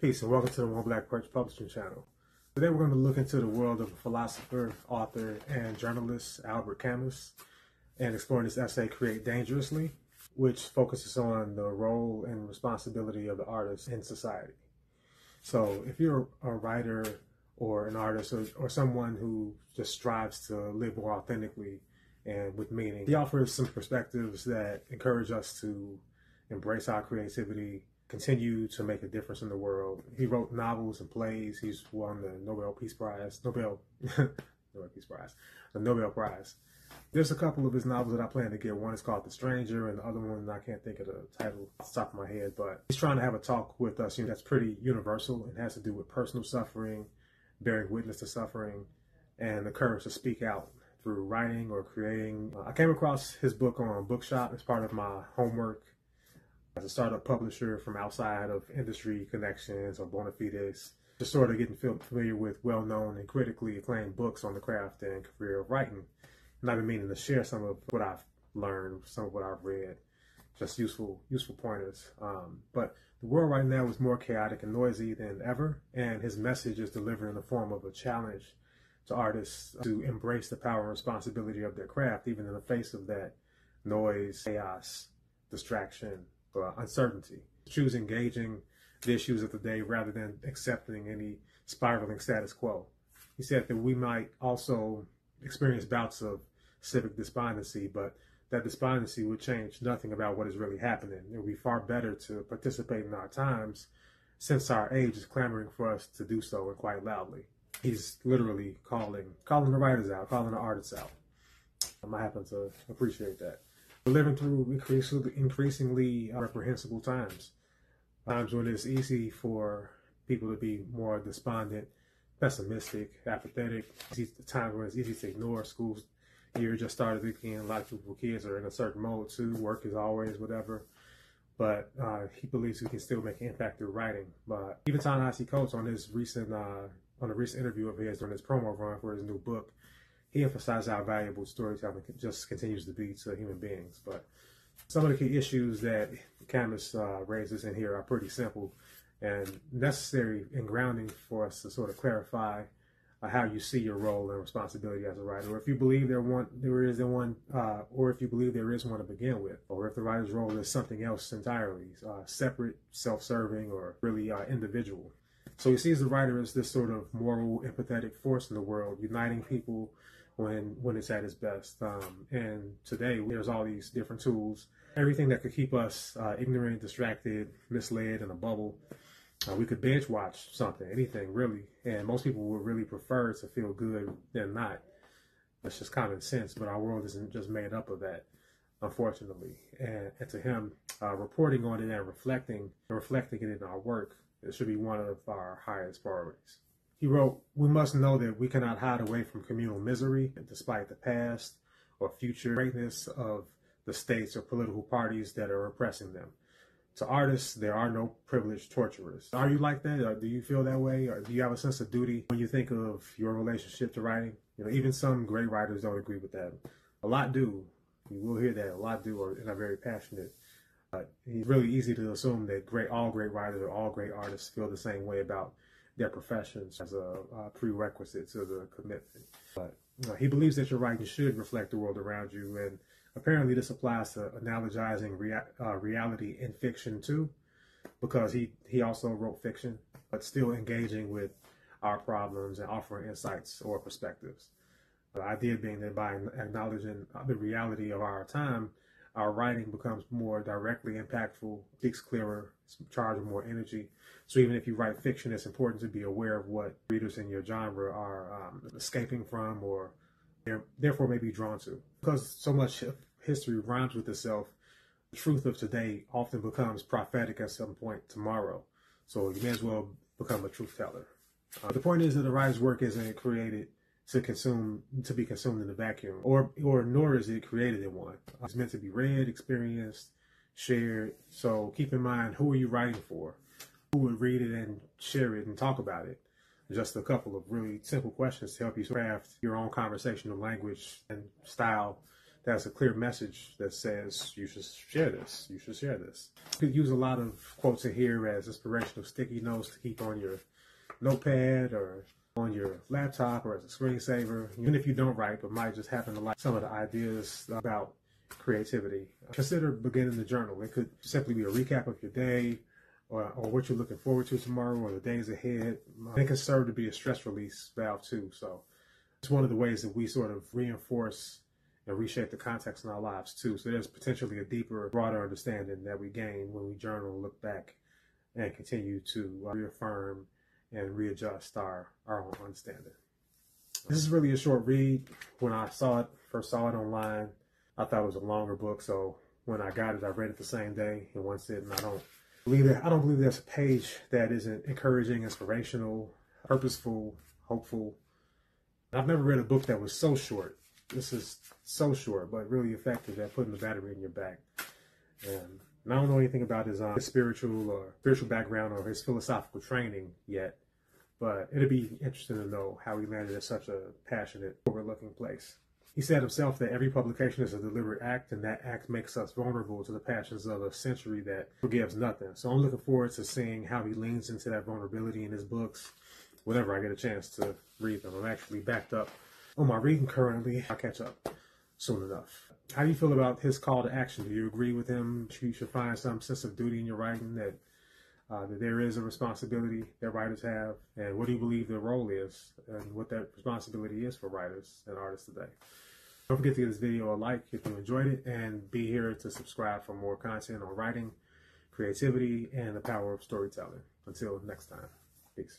Peace and welcome to the One Black Perch Publishing Channel. Today we're going to look into the world of philosopher, author, and journalist Albert Camus and explore this essay, Create Dangerously, which focuses on the role and responsibility of the artist in society. So if you're a writer or an artist or someone who just strives to live more authentically and with meaning, he offers some perspectives that encourage us to embrace our creativity, continue to make a difference in the world. He wrote novels and plays. He's won the Nobel Prize. There's a couple of his novels that I plan to get. One is called The Stranger, and the other one, I can't think of the title off the top of my head, but he's trying to have a talk with us that's pretty universal and has to do with personal suffering, bearing witness to suffering, and the courage to speak out through writing or creating. I came across his book on Bookshop as part of my homework as a startup publisher from outside of industry connections or bona fides, just sort of getting familiar with well-known and critically acclaimed books on the craft and career of writing. And I've been meaning to share some of what I've learned, some of what I've read, just useful pointers. But the world right now is more chaotic and noisy than ever, and his message is delivered in the form of a challenge to artists to embrace the power and responsibility of their craft, even in the face of that noise, chaos, distraction, uncertainty. Choose engaging the issues of the day rather than accepting any spiraling status quo. He said that we might also experience bouts of civic despondency, but that despondency would change nothing about what is really happening. It would be far better to participate in our times, since our age is clamoring for us to do so, and quite loudly. He's literally calling the writers out, calling the artists out. I happen to appreciate that. We're living through increasingly reprehensible times when it's easy for people to be more despondent, pessimistic, apathetic. It's a time when it's easy to ignore. School year just started again. A lot of people, kids are in a certain mode too. Work is always whatever. But he believes he can still make an impact through writing. But even Ta-Nehisi Coates on a recent interview of his during his promo run for his new book, he emphasized how valuable storytelling just continues to be to human beings. But some of the key issues that Camus raises in here are pretty simple and necessary and grounding for us to sort of clarify how you see your role and responsibility as a writer, or if you believe there is one to begin with, or if the writer's role is something else entirely, separate, self-serving, or really individual. So he sees the writer as this sort of moral, empathetic force in the world, uniting people when it's at its best. And today there's all these different tools, everything that could keep us ignorant, distracted, misled, in a bubble. We could binge watch something, anything really, and most people would really prefer to feel good than not. That's just common sense, but our world isn't just made up of that, unfortunately. And to him, reporting on it and reflecting it in our work, it should be one of our highest priorities. He wrote, "We must know that we cannot hide away from communal misery, despite the past or future greatness of the states or political parties that are oppressing them. To artists, there are no privileged torturers." Are you like that? Or do you feel that way? Or do you have a sense of duty when you think of your relationship to writing? Even some great writers don't agree with that. A lot do. You will hear that. A lot do, and are very passionate. But it's really easy to assume that all great writers or all great artists feel the same way about their professions as a prerequisite to the commitment. But he believes that your writing should reflect the world around you, and apparently this applies to analogizing reality in fiction too, because he also wrote fiction, but still engaging with our problems and offering insights or perspectives. The idea being that by acknowledging the reality of our time, our writing becomes more directly impactful, speaks clearer, charged with more energy. So even if you write fiction, it's important to be aware of what readers in your genre are escaping from, or therefore may be drawn to. Because so much of history rhymes with itself, the truth of today often becomes prophetic at some point tomorrow. So you may as well become a truth teller. The point is that the writer's work isn't created to be consumed in a vacuum, or nor is it created in one. It's meant to be read, experienced, shared. So keep in mind, who are you writing for? Who would read it and share it and talk about it? Just a couple of really simple questions to help you craft your own conversational language and style that's a clear message that says you should share this, you should share this. You could use a lot of quotes in here as inspirational sticky notes to keep on your notepad or on your laptop or as a screensaver. Even if you don't write but might just happen to like some of the ideas about creativity, consider beginning the journal. It could simply be a recap of your day or what you're looking forward to tomorrow or the days ahead. It can serve to be a stress release valve too. So it's one of the ways that we sort of reinforce and reshape the context in our lives too. So there's potentially a deeper, broader understanding that we gain when we journal, look back, and continue to reaffirm and readjust our own understanding. This is really a short read. When I first saw it online, I thought it was a longer book. So when I got it, I read it the same day in one sitting. I don't believe there's a page that isn't encouraging, inspirational, purposeful, hopeful. I've never read a book that was so short. This is so short, but really effective at putting the battery in your back. And I don't know anything about his spiritual background or his philosophical training yet, but it'd be interesting to know how he landed at such a passionate, overlooking place. He said himself that every publication is a deliberate act, and that act makes us vulnerable to the passions of a century that forgives nothing. So I'm looking forward to seeing how he leans into that vulnerability in his books whenever I get a chance to read them. I'm actually backed up on my reading currently. I'll catch up soon enough. How do you feel about his call to action? Do you agree with him? You should find some sense of duty in your writing, that there is a responsibility that writers have, and what do you believe their role is and what that responsibility is for writers and artists today? Don't forget to give this video a like if you enjoyed it, and be here to subscribe for more content on writing, creativity, and the power of storytelling. Until next time, peace.